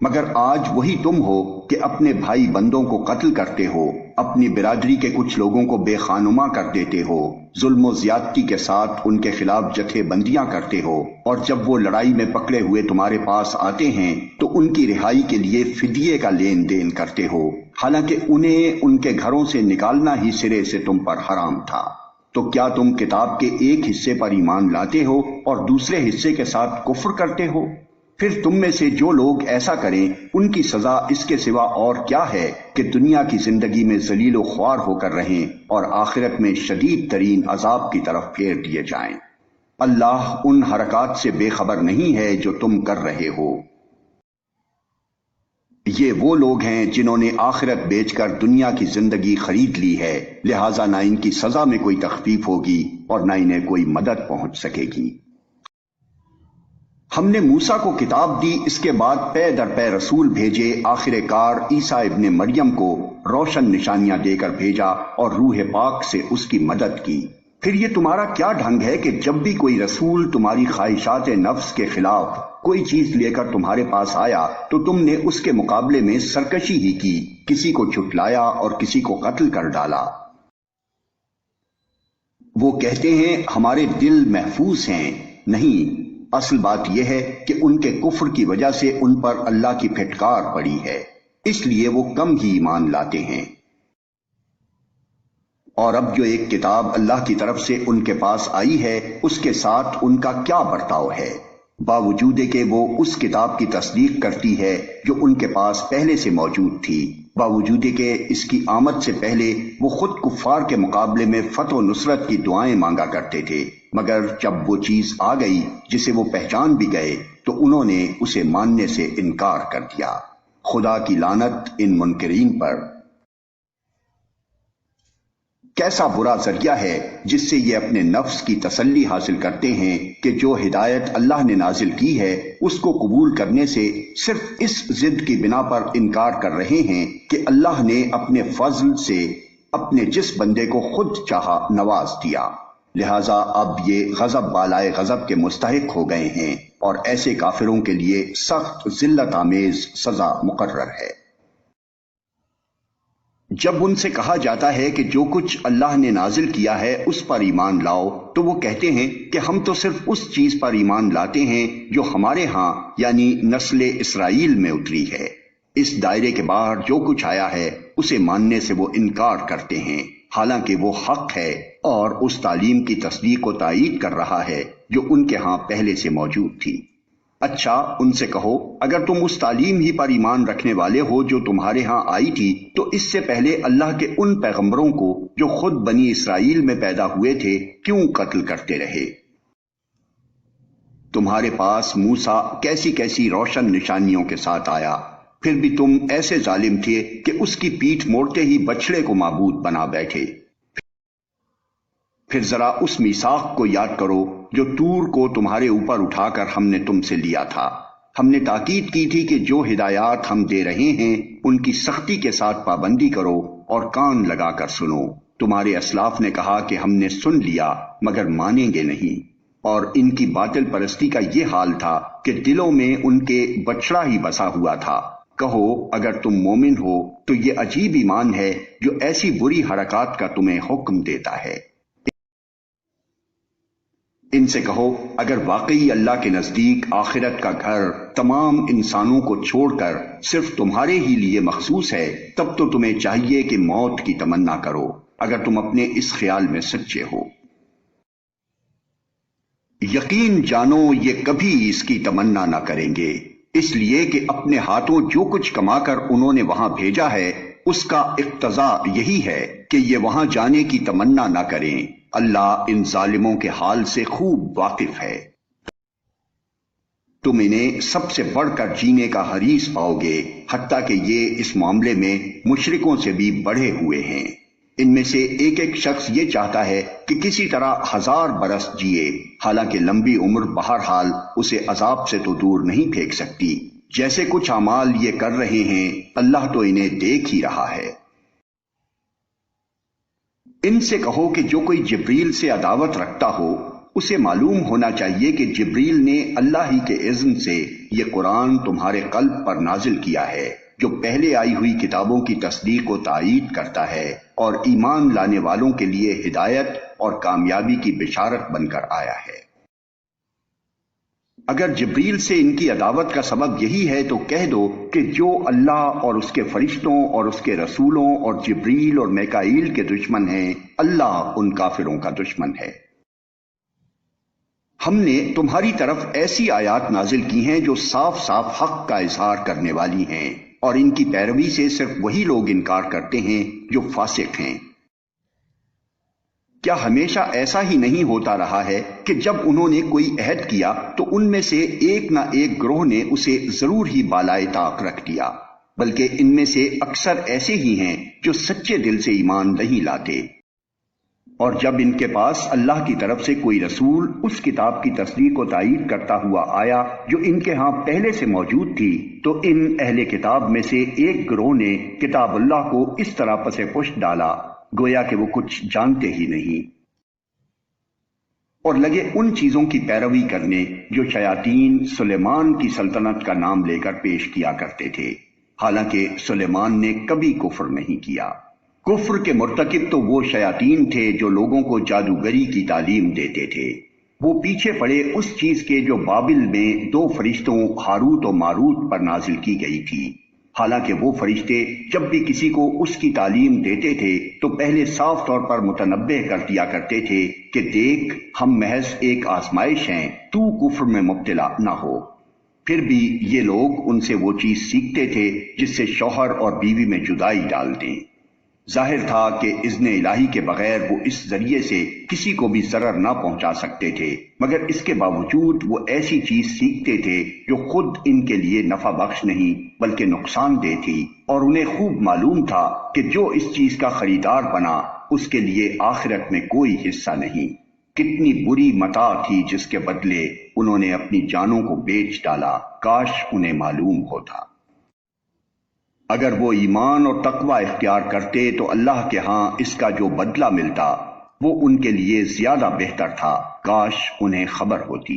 مگر آج وہی تم ہو کہ اپنے بھائی بندوں کو قتل کرتے ہو، اپنی برادری کے کچھ لوگوں کو بے خانما کر دیتے ہو، ظلم و زیادتی کے ساتھ ان کے خلاف جتھے بندیاں کرتے ہو، اور جب وہ لڑائی میں پکڑے ہوئے تمہارے پاس آتے ہیں تو ان کی رہائی کے لیے فدیے کا لین دین کرتے ہو، حالانکہ انہیں ان کے گھروں سے نکالنا ہی سرے سے تم پر حرام تھا۔ تو کیا تم کتاب کے ایک حصے پر ایمان لاتے ہو اور دوسرے حصے کے ساتھ کفر کرتے ہو؟ پھر تم میں سے جو لوگ ایسا کریں ان کی سزا اس کے سوا اور کیا ہے کہ دنیا کی زندگی میں ذلیل و خوار ہو کر رہیں اور آخرت میں شدید ترین عذاب کی طرف پھیر دیے جائیں۔ اللہ ان حرکات سے بے خبر نہیں ہے جو تم کر رہے ہو۔ یہ وہ لوگ ہیں جنہوں نے آخرت بیچ کر دنیا کی زندگی خرید لی ہے، لہٰذا نہ ان کی سزا میں کوئی تخفیف ہوگی اور نہ انہیں کوئی مدد پہنچ سکے گی۔ ہم نے موسیٰ کو کتاب دی، اس کے بعد پے در پے رسول بھیجے، آخر کار عیسیٰ ابن مریم کو روشن نشانیاں دے کر بھیجا اور روح پاک سے اس کی مدد کی۔ پھر یہ تمہارا کیا ڈھنگ ہے کہ جب بھی کوئی رسول تمہاری خواہشات نفس کے خلاف کوئی چیز لے کر تمہارے پاس آیا تو تم نے اس کے مقابلے میں سرکشی ہی کی، کسی کو جھٹلایا اور کسی کو قتل کر ڈالا۔ وہ کہتے ہیں ہمارے دل محفوظ ہیں، نہیں، اصل بات یہ ہے کہ ان کے کفر کی وجہ سے ان پر اللہ کی پھٹکار پڑی ہے، اس لیے وہ کم ہی ایمان لاتے ہیں۔ اور اب جو ایک کتاب اللہ کی طرف سے ان کے پاس آئی ہے، اس کے ساتھ ان کا کیا برتاؤ ہے، باوجود کہ وہ اس کتاب کی تصدیق کرتی ہے جو ان کے پاس پہلے سے موجود تھی، باوجود کہ اس کی آمد سے پہلے وہ خود کفار کے مقابلے میں فتح و نصرت کی دعائیں مانگا کرتے تھے، مگر جب وہ چیز آ گئی جسے وہ پہچان بھی گئے تو انہوں نے اسے ماننے سے انکار کر دیا۔ خدا کی لعنت ان منکرین پر۔ کیسا برا ذریعہ ہے جس سے یہ اپنے نفس کی تسلی حاصل کرتے ہیں کہ جو ہدایت اللہ نے نازل کی ہے اس کو قبول کرنے سے صرف اس ضد کی بنا پر انکار کر رہے ہیں کہ اللہ نے اپنے فضل سے اپنے جس بندے کو خود چاہا نواز دیا، لہذا اب یہ غضب بالائے غضب کے مستحق ہو گئے ہیں اور ایسے کافروں کے لیے سخت ذلت آمیز سزا مقرر ہے۔ جب ان سے کہا جاتا ہے کہ جو کچھ اللہ نے نازل کیا ہے اس پر ایمان لاؤ تو وہ کہتے ہیں کہ ہم تو صرف اس چیز پر ایمان لاتے ہیں جو ہمارے ہاں یعنی نسل اسرائیل میں اتری ہے، اس دائرے کے باہر جو کچھ آیا ہے اسے ماننے سے وہ انکار کرتے ہیں، حالانکہ وہ حق ہے اور اس تعلیم کی تصدیق و تائید کر رہا ہے جو ان کے ہاں پہلے سے موجود تھی۔ اچھا ان سے کہو اگر تم اس تعلیم ہی پر ایمان رکھنے والے ہو جو تمہارے ہاں آئی تھی تو اس سے پہلے اللہ کے ان پیغمبروں کو جو خود بنی اسرائیل میں پیدا ہوئے تھے کیوں قتل کرتے رہے؟ تمہارے پاس موسیٰ کیسی کیسی روشن نشانیوں کے ساتھ آیا، پھر بھی تم ایسے ظالم تھے کہ اس کی پیٹھ موڑتے ہی بچڑے کو معبود بنا بیٹھے۔ پھر ذرا اس میثاق کو یاد کرو جو طور کو تمہارے اوپر اٹھا کر ہم نے تم سے لیا تھا، ہم نے تاکید کی تھی کہ جو ہدایات ہم دے رہے ہیں ان کی سختی کے ساتھ پابندی کرو اور کان لگا کر سنو۔ تمہارے اسلاف نے کہا کہ ہم نے سن لیا مگر مانیں گے نہیں، اور ان کی باطل پرستی کا یہ حال تھا کہ دلوں میں ان کے بچڑا ہی بسا ہوا تھا۔ کہو اگر تم مومن ہو تو یہ عجیب ایمان ہے جو ایسی بری حرکات کا تمہیں حکم دیتا ہے۔ ان سے کہو اگر واقعی اللہ کے نزدیک آخرت کا گھر تمام انسانوں کو چھوڑ کر صرف تمہارے ہی لیے مخصوص ہے تب تو تمہیں چاہیے کہ موت کی تمنا کرو اگر تم اپنے اس خیال میں سچے ہو۔ یقین جانو یہ کبھی اس کی تمنا نہ کریں گے، اس لیے کہ اپنے ہاتھوں جو کچھ کما کر انہوں نے وہاں بھیجا ہے اس کا اقتضا یہی ہے کہ یہ وہاں جانے کی تمنا نہ کریں، اللہ ان ظالموں کے حال سے خوب واقف ہے۔ تم انہیں سب سے بڑھ کر جینے کا حریص پاؤ گے، حتیٰ کہ یہ اس معاملے میں مشرکوں سے بھی بڑھے ہوئے ہیں۔ ان میں سے ایک ایک شخص یہ چاہتا ہے کہ کسی طرح 1000 برس جیے، حالانکہ لمبی عمر بہرحال اسے عذاب سے تو دور نہیں پھینک سکتی۔ جیسے کچھ اعمال یہ کر رہے ہیں اللہ تو انہیں دیکھ ہی رہا ہے۔ ان سے کہو کہ جو کوئی جبریل سے عداوت رکھتا ہو اسے معلوم ہونا چاہیے کہ جبریل نے اللہ ہی کے اذن سے یہ قرآن تمہارے قلب پر نازل کیا ہے جو پہلے آئی ہوئی کتابوں کی تصدیق و تائید کرتا ہے اور ایمان لانے والوں کے لیے ہدایت اور کامیابی کی بشارت بن کر آیا ہے۔ اگر جبریل سے ان کی عداوت کا سبب یہی ہے تو کہہ دو کہ جو اللہ اور اس کے فرشتوں اور اس کے رسولوں اور جبریل اور میکائیل کے دشمن ہیں اللہ ان کافروں کا دشمن ہے۔ ہم نے تمہاری طرف ایسی آیات نازل کی ہیں جو صاف صاف حق کا اظہار کرنے والی ہیں، اور ان کی پیروی سے صرف وہی لوگ انکار کرتے ہیں جو فاسق ہیں۔ کیا ہمیشہ ایسا ہی نہیں ہوتا رہا ہے کہ جب انہوں نے کوئی عہد کیا تو ان میں سے ایک نہ ایک گروہ نے اسے ضرور ہی بالائے طاق رکھ دیا، بلکہ ان میں سے اکثر ایسے ہی ہیں جو سچے دل سے ایمان نہیں لاتے۔ اور جب ان کے پاس اللہ کی طرف سے کوئی رسول اس کتاب کی تصدیق و تائید کرتا ہوا آیا جو ان کے ہاں پہلے سے موجود تھی، تو ان اہل کتاب میں سے ایک گروہ نے کتاب اللہ کو اس طرح پس پشت ڈالا گویا کہ وہ کچھ جانتے ہی نہیں، اور لگے ان چیزوں کی پیروی کرنے جو شیاطین سلیمان کی سلطنت کا نام لے کر پیش کیا کرتے تھے، حالانکہ سلیمان نے کبھی کفر نہیں کیا۔ کفر کے مرتکب تو وہ شیاطین تھے جو لوگوں کو جادوگری کی تعلیم دیتے تھے۔ وہ پیچھے پڑے اس چیز کے جو بابل میں 2 فرشتوں ہاروت و ماروت پر نازل کی گئی تھی، حالانکہ وہ فرشتے جب بھی کسی کو اس کی تعلیم دیتے تھے تو پہلے صاف طور پر متنبہ کر دیا کرتے تھے کہ دیکھ، ہم محض ایک آزمائش ہیں، تو کفر میں مبتلا نہ ہو۔ پھر بھی یہ لوگ ان سے وہ چیز سیکھتے تھے جس سے شوہر اور بیوی میں جدائی ڈال دیں۔ ظاہر تھا کہ اذن الہی کے بغیر وہ اس ذریعے سے کسی کو بھی ضرر نہ پہنچا سکتے تھے، مگر اس کے باوجود وہ ایسی چیز سیکھتے تھے جو خود ان کے لیے نفع بخش نہیں بلکہ نقصان دہ تھی، اور انہیں خوب معلوم تھا کہ جو اس چیز کا خریدار بنا اس کے لیے آخرت میں کوئی حصہ نہیں۔ کتنی بری متاع تھی جس کے بدلے انہوں نے اپنی جانوں کو بیچ ڈالا، کاش انہیں معلوم ہوتا۔ اگر وہ ایمان اور تقوی اختیار کرتے تو اللہ کے ہاں اس کا جو بدلہ ملتا وہ ان کے لیے زیادہ بہتر تھا، کاش انہیں خبر ہوتی۔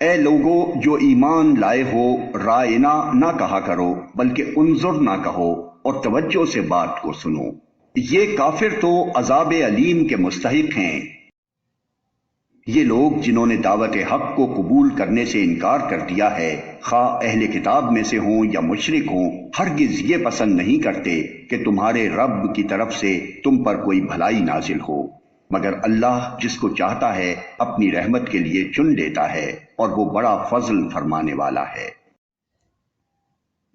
اے لوگو جو ایمان لائے ہو، رائنا نہ کہا کرو بلکہ انظر نہ کہو اور توجہ سے بات کو سنو۔ یہ کافر تو عذاب علیم کے مستحق ہیں۔ یہ لوگ جنہوں نے دعوت حق کو قبول کرنے سے انکار کر دیا ہے، خواہ اہل کتاب میں سے ہوں یا مشرک ہوں، ہرگز یہ پسند نہیں کرتے کہ تمہارے رب کی طرف سے تم پر کوئی بھلائی نازل ہو، مگر اللہ جس کو چاہتا ہے اپنی رحمت کے لیے چن لیتا ہے، اور وہ بڑا فضل فرمانے والا ہے۔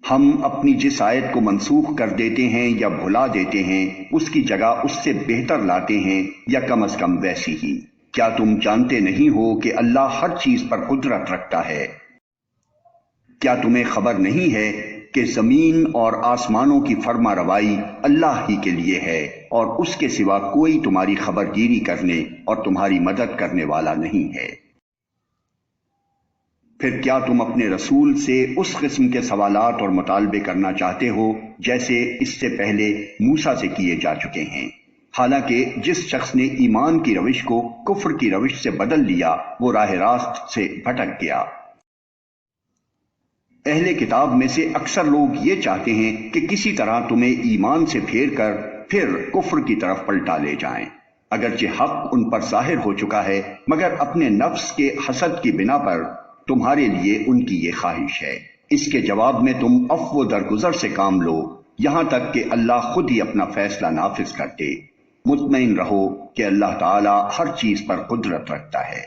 ہم اپنی جس آیت کو منسوخ کر دیتے ہیں یا بھلا دیتے ہیں اس کی جگہ اس سے بہتر لاتے ہیں یا کم از کم ویسی ہی۔ کیا تم جانتے نہیں ہو کہ اللہ ہر چیز پر قدرت رکھتا ہے؟ کیا تمہیں خبر نہیں ہے کہ زمین اور آسمانوں کی فرما روائی اللہ ہی کے لیے ہے، اور اس کے سوا کوئی تمہاری خبر گیری کرنے اور تمہاری مدد کرنے والا نہیں ہے۔ پھر کیا تم اپنے رسول سے اس قسم کے سوالات اور مطالبے کرنا چاہتے ہو جیسے اس سے پہلے موسیٰ سے کیے جا چکے ہیں؟ حالانکہ جس شخص نے ایمان کی روش کو کفر کی روش سے بدل لیا وہ راہ راست سے بھٹک گیا۔ اہل کتاب میں سے اکثر لوگ یہ چاہتے ہیں کہ کسی طرح تمہیں ایمان سے پھیر کر پھر کفر کی طرف پلٹا لے جائیں، اگرچہ حق ان پر ظاہر ہو چکا ہے، مگر اپنے نفس کے حسد کی بنا پر تمہارے لیے ان کی یہ خواہش ہے۔ اس کے جواب میں تم عفو درگزر سے کام لو یہاں تک کہ اللہ خود ہی اپنا فیصلہ نافذ کر دے۔ مطمئن رہو کہ اللہ تعالی ہر چیز پر قدرت رکھتا ہے۔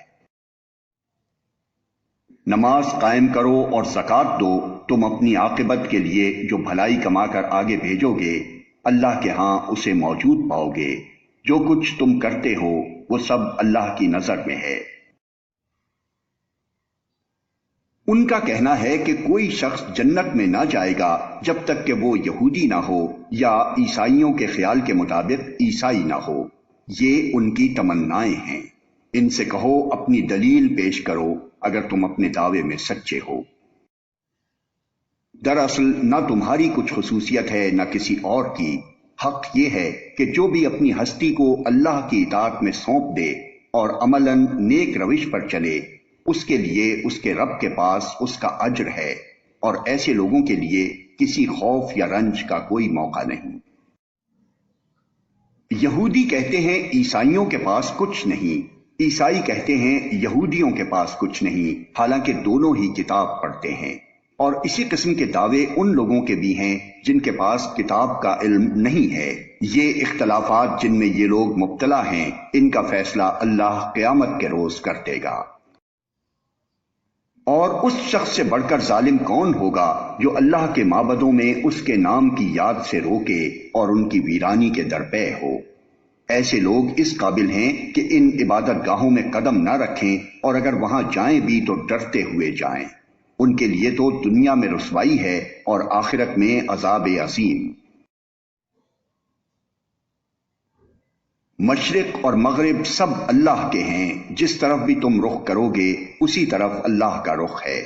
نماز قائم کرو اور زکوٰۃ دو، تم اپنی عاقبت کے لیے جو بھلائی کما کر آگے بھیجو گے اللہ کے ہاں اسے موجود پاؤ گے۔ جو کچھ تم کرتے ہو وہ سب اللہ کی نظر میں ہے۔ ان کا کہنا ہے کہ کوئی شخص جنت میں نہ جائے گا جب تک کہ وہ یہودی نہ ہو یا عیسائیوں کے خیال کے مطابق عیسائی نہ ہو۔ یہ ان کی تمنائیں ہیں۔ ان سے کہو اپنی دلیل پیش کرو اگر تم اپنے دعوے میں سچے ہو۔ دراصل نہ تمہاری کچھ خصوصیت ہے نہ کسی اور کی، حق یہ ہے کہ جو بھی اپنی ہستی کو اللہ کی اطاعت میں سونپ دے اور عملاً نیک روش پر چلے اس کے لیے اس کے رب کے پاس اس کا اجر ہے، اور ایسے لوگوں کے لیے کسی خوف یا رنج کا کوئی موقع نہیں۔ یہودی کہتے ہیں عیسائیوں کے پاس کچھ نہیں، عیسائی کہتے ہیں یہودیوں کے پاس کچھ نہیں، حالانکہ دونوں ہی کتاب پڑھتے ہیں، اور اسی قسم کے دعوے ان لوگوں کے بھی ہیں جن کے پاس کتاب کا علم نہیں ہے۔ یہ اختلافات جن میں یہ لوگ مبتلا ہیں ان کا فیصلہ اللہ قیامت کے روز کر دے گا۔ اور اس شخص سے بڑھ کر ظالم کون ہوگا جو اللہ کے معبدوں میں اس کے نام کی یاد سے روکے اور ان کی ویرانی کے درپے ہو۔ ایسے لوگ اس قابل ہیں کہ ان عبادت گاہوں میں قدم نہ رکھیں، اور اگر وہاں جائیں بھی تو ڈرتے ہوئے جائیں۔ ان کے لیے تو دنیا میں رسوائی ہے اور آخرت میں عذاب عظیم۔ مشرق اور مغرب سب اللہ کے ہیں، جس طرف بھی تم رخ کرو گے اسی طرف اللہ کا رخ ہے۔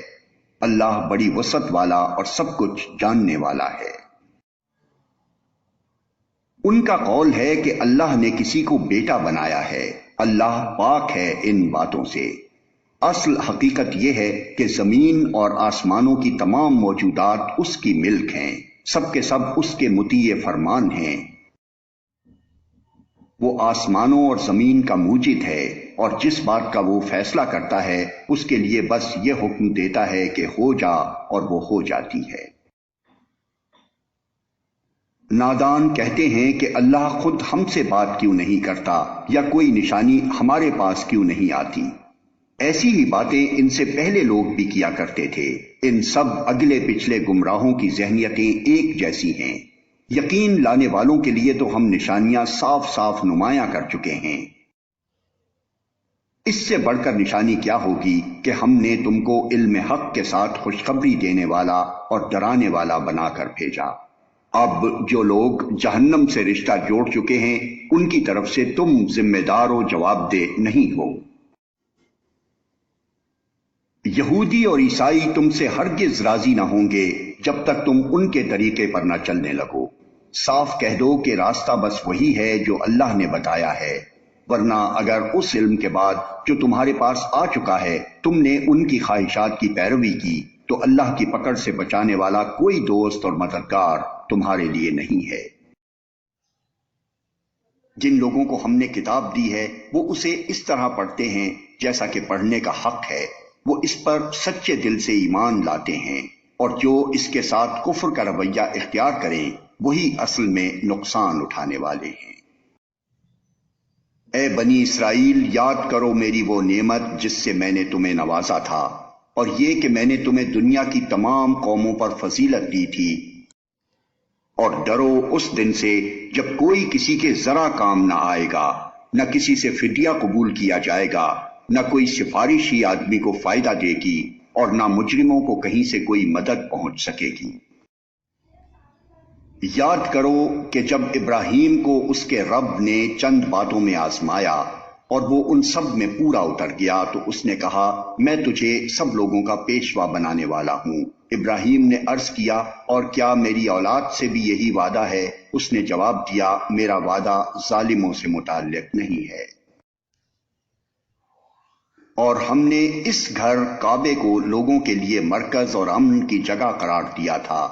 اللہ بڑی وسعت والا اور سب کچھ جاننے والا ہے۔ ان کا قول ہے کہ اللہ نے کسی کو بیٹا بنایا ہے، اللہ پاک ہے ان باتوں سے۔ اصل حقیقت یہ ہے کہ زمین اور آسمانوں کی تمام موجودات اس کی ملک ہیں، سب کے سب اس کے مطیع فرمان ہیں۔ وہ آسمانوں اور زمین کا موجد ہے، اور جس بات کا وہ فیصلہ کرتا ہے اس کے لیے بس یہ حکم دیتا ہے کہ ہو جا، اور وہ ہو جاتی ہے۔ نادان کہتے ہیں کہ اللہ خود ہم سے بات کیوں نہیں کرتا، یا کوئی نشانی ہمارے پاس کیوں نہیں آتی۔ ایسی ہی باتیں ان سے پہلے لوگ بھی کیا کرتے تھے۔ ان سب اگلے پچھلے گمراہوں کی ذہنیتیں ایک جیسی ہیں۔ یقین لانے والوں کے لیے تو ہم نشانیاں صاف صاف نمایاں کر چکے ہیں۔ اس سے بڑھ کر نشانی کیا ہوگی کہ ہم نے تم کو علم حق کے ساتھ خوشخبری دینے والا اور ڈرانے والا بنا کر بھیجا۔ اب جو لوگ جہنم سے رشتہ جوڑ چکے ہیں ان کی طرف سے تم ذمہ دار و جواب دہ نہیں ہو۔ یہودی اور عیسائی تم سے ہرگز راضی نہ ہوں گے جب تک تم ان کے طریقے پر نہ چلنے لگو۔ صاف کہہ دو کہ راستہ بس وہی ہے جو اللہ نے بتایا ہے، ورنہ اگر اس علم کے بعد جو تمہارے پاس آ چکا ہے تم نے ان کی خواہشات کی پیروی کی تو اللہ کی پکڑ سے بچانے والا کوئی دوست اور مددگار تمہارے لیے نہیں ہے۔ جن لوگوں کو ہم نے کتاب دی ہے وہ اسے اس طرح پڑھتے ہیں جیسا کہ پڑھنے کا حق ہے، وہ اس پر سچے دل سے ایمان لاتے ہیں، اور جو اس کے ساتھ کفر کا رویہ اختیار کریں وہی اصل میں نقصان اٹھانے والے ہیں۔ اے بنی اسرائیل، یاد کرو میری وہ نعمت جس سے میں نے تمہیں نوازا تھا، اور یہ کہ میں نے تمہیں دنیا کی تمام قوموں پر فضیلت دی تھی، اور ڈرو اس دن سے جب کوئی کسی کے ذرا کام نہ آئے گا، نہ کسی سے فدیہ قبول کیا جائے گا، نہ کوئی سفارشی آدمی کو فائدہ دے گی، اور نہ مجرموں کو کہیں سے کوئی مدد پہنچ سکے گی۔ یاد کرو کہ جب ابراہیم کو اس کے رب نے چند باتوں میں آزمایا اور وہ ان سب میں پورا اتر گیا تو اس نے کہا میں تجھے سب لوگوں کا پیشوا بنانے والا ہوں۔ ابراہیم نے عرض کیا اور کیا میری اولاد سے بھی یہی وعدہ ہے؟ اس نے جواب دیا میرا وعدہ ظالموں سے متعلق نہیں ہے۔ اور ہم نے اس گھر کعبے کو لوگوں کے لیے مرکز اور امن کی جگہ قرار دیا تھا،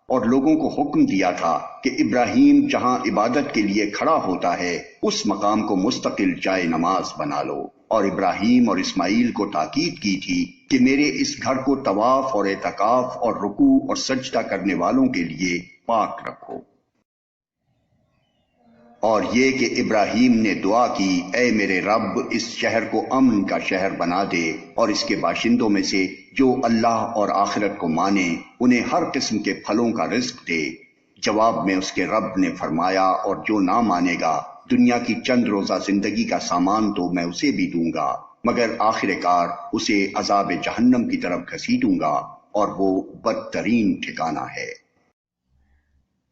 اور لوگوں کو حکم دیا تھا کہ ابراہیم جہاں عبادت کے لیے کھڑا ہوتا ہے اس مقام کو مستقل جائے نماز بنا لو، اور ابراہیم اور اسماعیل کو تاکید کی تھی کہ میرے اس گھر کو طواف اور اعتکاف اور رکوع اور سجدہ کرنے والوں کے لیے پاک رکھو۔ اور یہ کہ ابراہیم نے دعا کی اے میرے رب اس شہر کو امن کا شہر بنا دے، اور اس کے باشندوں میں سے جو اللہ اور آخرت کو مانے انہیں ہر قسم کے پھلوں کا رزق دے۔ جواب میں اس کے رب نے فرمایا اور جو نہ مانے گا دنیا کی چند روزہ زندگی کا سامان تو میں اسے بھی دوں گا، مگر آخر کار اسے عذاب جہنم کی طرف گھسیٹوں گا، اور وہ بدترین ٹھکانہ ہے۔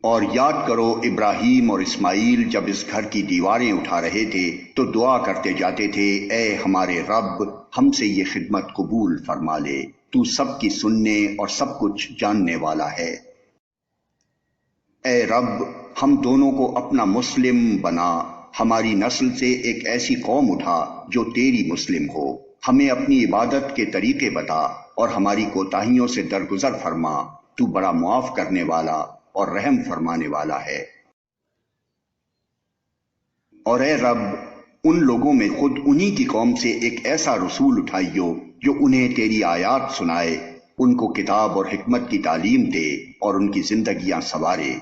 اور یاد کرو ابراہیم اور اسماعیل جب اس گھر کی دیواریں اٹھا رہے تھے تو دعا کرتے جاتے تھے اے ہمارے رب ہم سے یہ خدمت قبول فرما لے، تو سب کی سننے اور سب کچھ جاننے والا ہے۔ اے رب ہم دونوں کو اپنا مسلم بنا، ہماری نسل سے ایک ایسی قوم اٹھا جو تیری مسلم ہو، ہمیں اپنی عبادت کے طریقے بتا اور ہماری کوتاہیوں سے درگزر فرما، تو بڑا معاف کرنے والا اور رحم فرمانے والا ہے۔ اور اے رب ان لوگوں میں خود انہی کی قوم سے ایک ایسا رسول اٹھائیو جو انہیں تیری آیات سنائے، ان کو کتاب اور حکمت کی تعلیم دے اور ان کی زندگیاں سنوارے،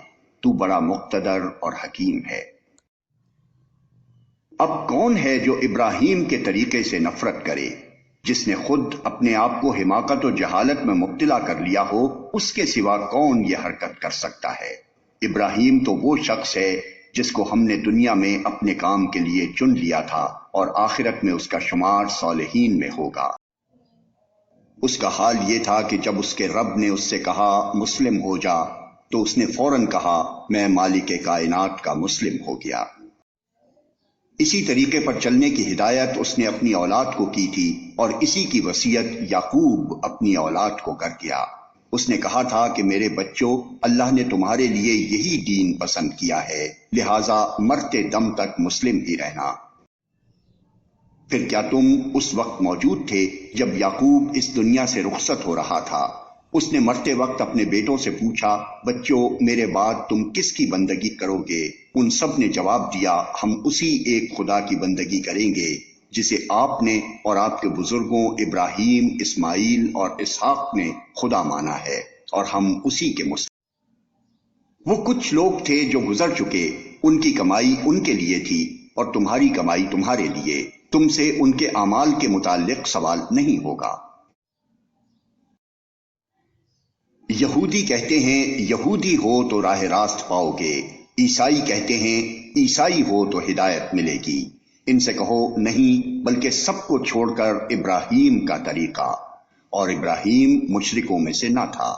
تو بڑا مقتدر اور حکیم ہے۔ اب کون ہے جو ابراہیم کے طریقے سے نفرت کرے؟ جس نے خود اپنے آپ کو حماقت و جہالت میں مبتلا کر لیا ہو اس کے سوا کون یہ حرکت کر سکتا ہے؟ ابراہیم تو وہ شخص ہے جس کو ہم نے دنیا میں اپنے کام کے لیے چن لیا تھا اور آخرت میں اس کا شمار صالحین میں ہوگا۔ اس کا حال یہ تھا کہ جب اس کے رب نے اس سے کہا مسلم ہو جا تو اس نے فوراً کہا میں مالک کائنات کا مسلم ہو گیا۔ اسی طریقے پر چلنے کی ہدایت اس نے اپنی اولاد کو کی تھی، اور اسی کی وصیت یعقوب اپنی اولاد کو کر گیا۔ اس نے کہا تھا کہ میرے بچوں، اللہ نے تمہارے لیے یہی دین پسند کیا ہے، لہٰذا مرتے دم تک مسلم ہی رہنا۔ پھر کیا تم اس وقت موجود تھے جب یعقوب اس دنیا سے رخصت ہو رہا تھا؟ اس نے مرتے وقت اپنے بیٹوں سے پوچھا، بچوں میرے بعد تم کس کی بندگی کرو گے؟ ان سب نے جواب دیا، ہم اسی ایک خدا کی بندگی کریں گے جسے آپ نے اور آپ کے بزرگوں ابراہیم، اسماعیل اور اسحاق نے خدا مانا ہے، اور ہم اسی کے مسلم۔ وہ کچھ لوگ تھے جو گزر چکے، ان کی کمائی ان کے لیے تھی اور تمہاری کمائی تمہارے لیے، تم سے ان کے اعمال کے متعلق سوال نہیں ہوگا۔ یہودی کہتے ہیں یہودی ہو تو راہ راست پاؤ گے، عیسائی کہتے ہیں عیسائی ہو تو ہدایت ملے گی۔ ان سے کہو نہیں، بلکہ سب کو چھوڑ کر ابراہیم کا طریقہ، اور ابراہیم مشرکوں میں سے نہ تھا۔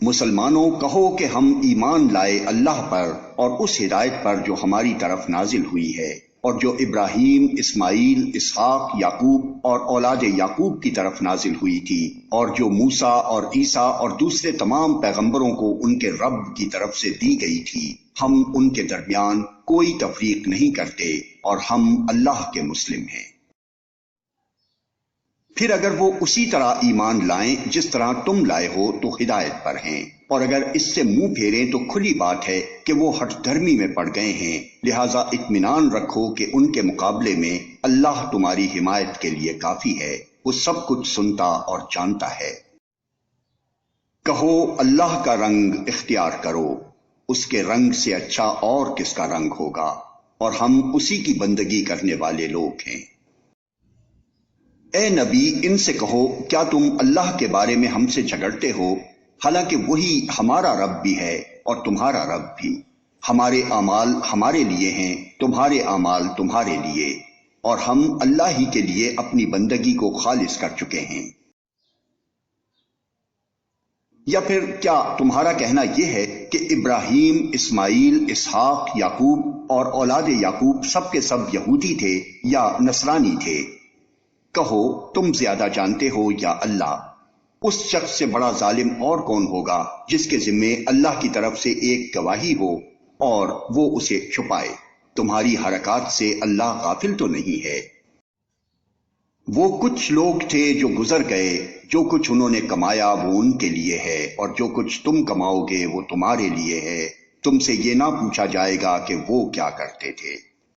مسلمانوں کہو کہ ہم ایمان لائے اللہ پر اور اس ہدایت پر جو ہماری طرف نازل ہوئی ہے، اور جو ابراہیم، اسماعیل، اسحاق، یعقوب اور اولاد یعقوب کی طرف نازل ہوئی تھی، اور جو موسیٰ اور عیسیٰ اور دوسرے تمام پیغمبروں کو ان کے رب کی طرف سے دی گئی تھی۔ ہم ان کے درمیان کوئی تفریق نہیں کرتے، اور ہم اللہ کے مسلم ہیں۔ پھر اگر وہ اسی طرح ایمان لائیں جس طرح تم لائے ہو تو ہدایت پر ہیں، اور اگر اس سے منہ پھیریں تو کھلی بات ہے کہ وہ ہٹ دھرمی میں پڑ گئے ہیں، لہٰذا اطمینان رکھو کہ ان کے مقابلے میں اللہ تمہاری حمایت کے لیے کافی ہے، وہ سب کچھ سنتا اور جانتا ہے۔ کہو اللہ کا رنگ اختیار کرو، اس کے رنگ سے اچھا اور کس کا رنگ ہوگا، اور ہم اسی کی بندگی کرنے والے لوگ ہیں۔ اے نبی، ان سے کہو کیا تم اللہ کے بارے میں ہم سے جھگڑتے ہو، حالانکہ وہی ہمارا رب بھی ہے اور تمہارا رب بھی۔ ہمارے اعمال ہمارے لیے ہیں، تمہارے اعمال تمہارے لیے، اور ہم اللہ ہی کے لیے اپنی بندگی کو خالص کر چکے ہیں۔ یا پھر کیا تمہارا کہنا یہ ہے کہ ابراہیم، اسماعیل، اسحاق، یعقوب اور اولاد یعقوب سب کے سب یہودی تھے یا نصرانی تھے؟ کہو تم زیادہ جانتے ہو یا اللہ؟ اس شخص سے بڑا ظالم اور کون ہوگا جس کے ذمے اللہ کی طرف سے ایک گواہی ہو اور وہ اسے چھپائے؟ تمہاری حرکات سے اللہ غافل تو نہیں ہے۔ وہ کچھ لوگ تھے جو گزر گئے، جو کچھ انہوں نے کمایا وہ ان کے لیے ہے، اور جو کچھ تم کماؤ گے وہ تمہارے لیے ہے۔ تم سے یہ نہ پوچھا جائے گا کہ وہ کیا کرتے تھے۔